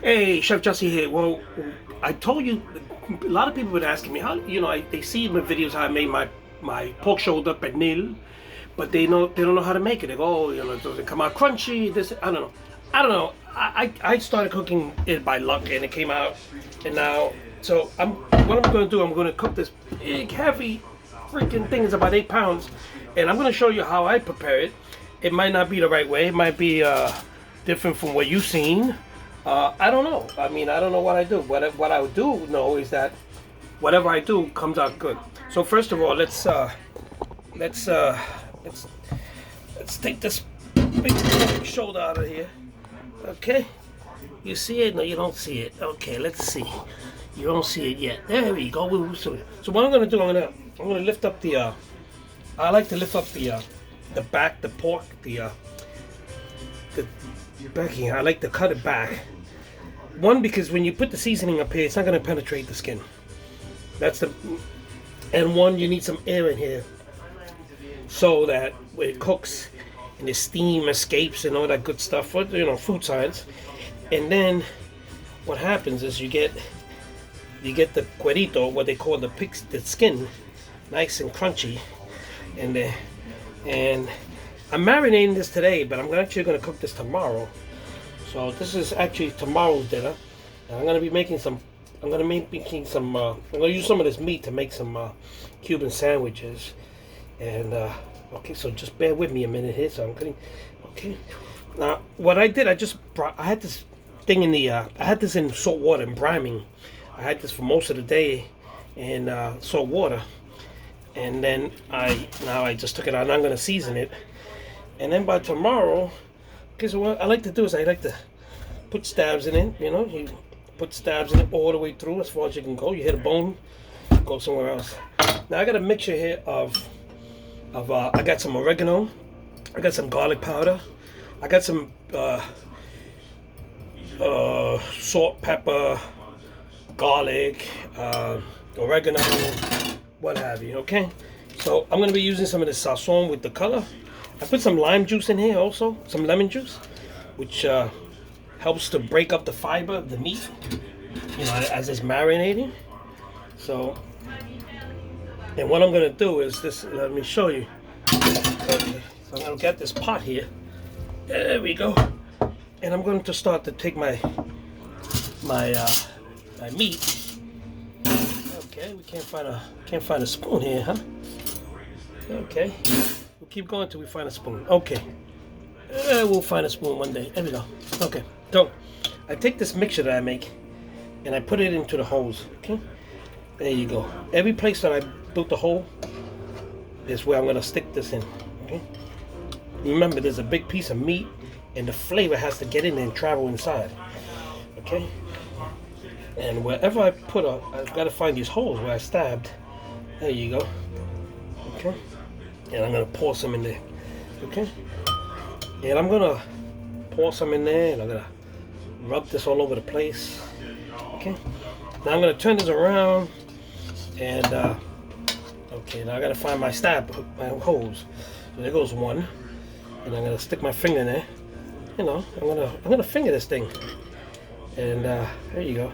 Hey, Chef Jesse here. Well, I told you, a lot of people have been asking me how, they see in my videos how I made my pork shoulder pernil, but they don't know how to make it. They go, oh, does it come out crunchy? This, I don't know. I started cooking it by luck, and it came out, and now, so what I'm going to do, I'm going to cook this big, heavy, freaking thing. It's about 8 pounds, and I'm going to show you how I prepare it. It might not be the right way. It might be different from what you've seen. I don't know. I mean, I don't know what I do. What I do know is that whatever I do comes out good. So first of all, let's take this big shoulder out of here. Okay, you see it? No, you don't see it. Okay, let's see. You don't see it yet. There we go. So what I'm gonna do? I'm gonna lift up the. I like to lift up the back, the pork, the backing. I like to cut it back. One, because when you put the seasoning up here, it's not going to penetrate the skin. And one, you need some air in here so that when it cooks and the steam escapes and all that good stuff, food science. And then what happens is you get the cuerito, what they call the skin, nice and crunchy, and I'm marinating this today, but I'm actually going to cook this tomorrow. So this is actually tomorrow's dinner. And I'm going to be making some. I'm going to use some of this meat to make some Cuban sandwiches. And okay, so just bear with me a minute here. So I'm cutting. Okay. Now what I did, I had this thing in the. I had this in salt water and priming. I had this for most of the day in salt water, and then I just took it out and I'm going to season it. And then by tomorrow, okay, so what I like to do is I like to put stabs in it, you put stabs in it all the way through as far as you can go. You hit a bone, go somewhere else. Now I got a mixture here of I got some oregano, I got some garlic powder, I got some salt, pepper, garlic, oregano, what have you, okay? So I'm going to be using some of this sazon with the color. I put some lime juice in here also, some lemon juice, which helps to break up the fiber of the meat, as it's marinating. So, and what I'm gonna do is this, let me show you. Okay, so I'm gonna get this pot here. There we go. And I'm going to start to take my meat. Okay, we can't find a spoon here, huh? Okay. We'll keep going till we find a spoon. Okay. We'll find a spoon one day. There we go. Okay. So, I take this mixture that I make and I put it into the holes. Okay. There you go. Every place that I built the hole is where I'm going to stick this in. Okay. Remember, there's a big piece of meat and the flavor has to get in there and travel inside. Okay. And wherever I put I've got to find these holes where I stabbed. There you go. Okay. And I'm going to pour some in there, okay? And I'm going to pour some in there, and I'm going to rub this all over the place, okay? Now I'm going to turn this around, and, okay, now I got to find my my holes. So there goes one, and I'm going to stick my finger in there. I'm going to finger this thing, and there you go.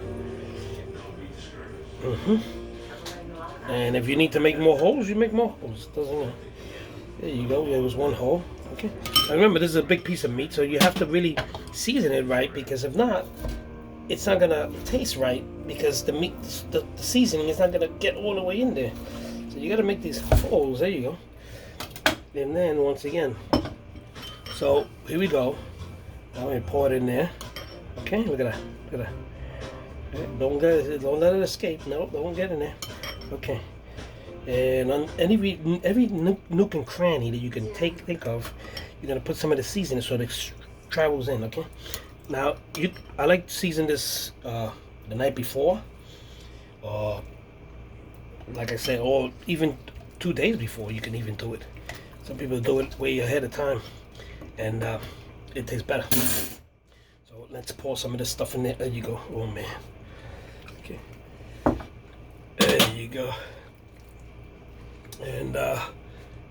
And if you need to make more holes, you make more holes. Doesn't matter. There you go. There was one hole. Okay. Now remember, this is a big piece of meat, so you have to really season it right, because if not, it's not gonna taste right, because the meat, the seasoning is not gonna get all the way in there. So you got to make these holes. There you go. And then once again, so here we go. Now we pour it in there. Okay. Look at that. Don't let it escape. No, don't get in there. Okay. And on every nook and cranny that you can think of, you're gonna put some of the seasoning so it travels in. Okay. Now I like to season this the night before, or like I said, or even 2 days before. You can even do it. Some people do it way ahead of time, and it tastes better. So let's pour some of this stuff in there. There you go. Oh man. Okay. There you go. And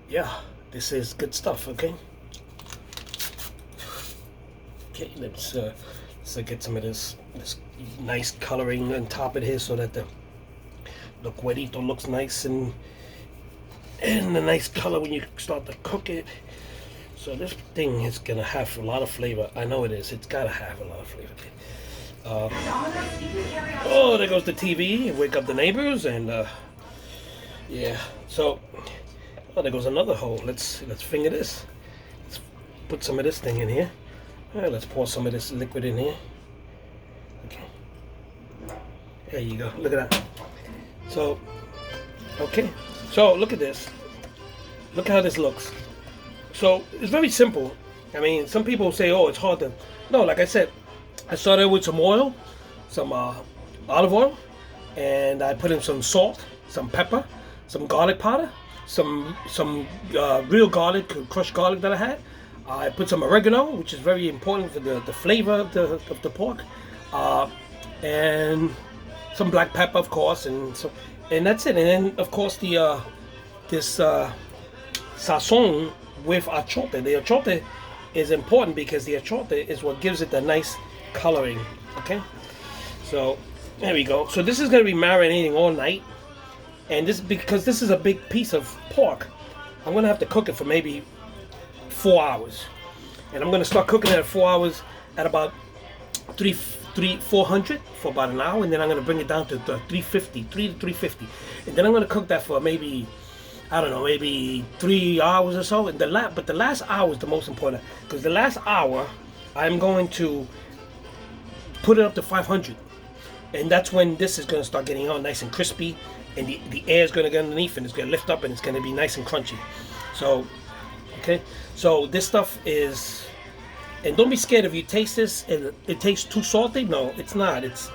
yeah, this is good stuff. Okay. Okay, let's So get some of this nice coloring on top of it here, so that the cuerito looks nice and a nice color when you start to cook it. So this thing is gonna have a lot of flavor. I know it is. It's gotta have a lot of flavor. Oh, there goes the TV. Wake up the neighbors, and yeah. So, oh, there goes another hole. Let's finger this. Let's put some of this thing in here. Let's pour some of this liquid in here. Okay. There you go. Look at that. So, okay. So look at this. Look how this looks. So it's very simple. I mean, some people say, "Oh, it's hard to." No, like I said, I started with some oil, some olive oil, and I put in some salt, some pepper, some garlic powder, some real garlic, crushed garlic that I had. I put some oregano, which is very important for the flavor of the pork, and some black pepper, of course, and that's it. And then, of course, this sazon with achote. The achote is important because the achote is what gives it the nice coloring. Okay, so there we go. So this is going to be marinating all night, and because this is a big piece of pork, I'm going to have to cook it for maybe 4 hours, and I'm going to start cooking it at 4 hours at about 400 for about an hour, and then I'm going to bring it down to 350, 3 to 350, and then I'm going to cook that for maybe, I don't know, maybe 3 hours or so. And but the last hour is the most important, because the last hour I'm going to put it up to 500, and that's when this is going to start getting all nice and crispy, and the air is going to get underneath, and it's going to lift up, and it's going to be nice and crunchy. So, okay, so this stuff is, and don't be scared if you taste this and it tastes too salty. No, it's not. It's,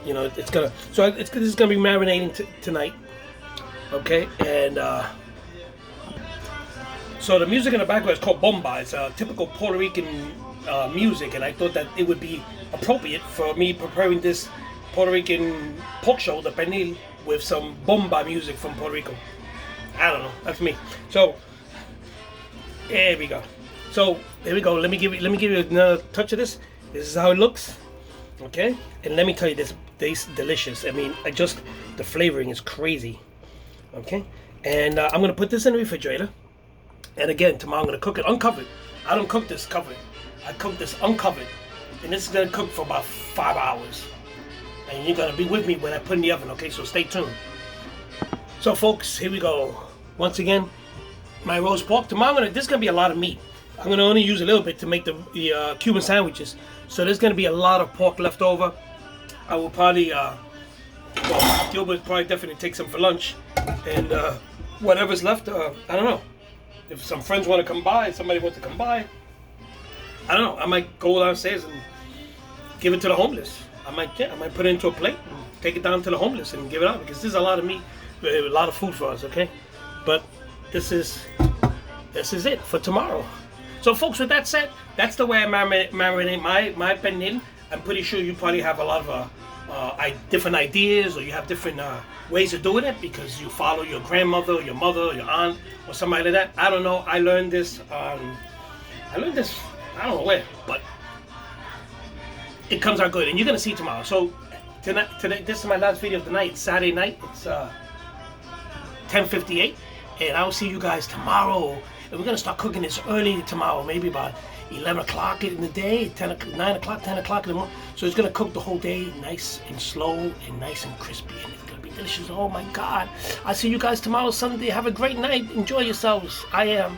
you know, it's gonna. So this is gonna be marinating tonight. Okay, and so the music in the background is called bomba. It's a typical Puerto Rican music, and I thought that it would be appropriate for me preparing this Puerto Rican pork shoulder pernil with some bomba music from Puerto Rico. I don't know. That's me. So there we go. So there we go. Let me give you another touch of this. This is how it looks. Okay, and let me tell you, this tastes delicious. I mean, the flavoring is crazy. Okay, and I'm gonna put this in the refrigerator. And again, tomorrow I'm gonna cook it uncovered. I don't cook this covered. I cook this uncovered, and this is gonna cook for about 5 hours. And you're gonna be with me when I put it in the oven. Okay, so stay tuned. So folks, here we go. Once again, my roast pork. Tomorrow this is gonna be a lot of meat. I'm gonna only use a little bit to make the Cuban sandwiches. So there's gonna be a lot of pork left over. I will probably, Gilbert probably definitely take some for lunch, and whatever's left, I don't know. If some friends want to come by, somebody wants to come by, I don't know. I might go downstairs and give it to the homeless. I might put it into a plate and take it down to the homeless and give it out, because this is a lot of meat, a lot of food for us. Okay, but this is it for tomorrow. So folks, with that said, that's the way I marinate my pernil. I'm pretty sure you probably have a lot of different ideas, or you have different ways of doing it, because you follow your grandmother, or your mother, or your aunt, or somebody like that. I don't know. I learned this. I don't know where, but it comes out good, and you're gonna see tomorrow. So tonight, this is my last video of the night. It's Saturday night. It's 10:58, and I'll see you guys tomorrow. And we're gonna start cooking this early tomorrow, maybe about 11 o'clock in the day, 9 o'clock, 10 o'clock in the morning. So it's gonna cook the whole day, nice and slow and nice and crispy, and it's gonna be delicious. Oh my God! I'll see you guys tomorrow, Sunday. Have a great night. Enjoy yourselves. I am.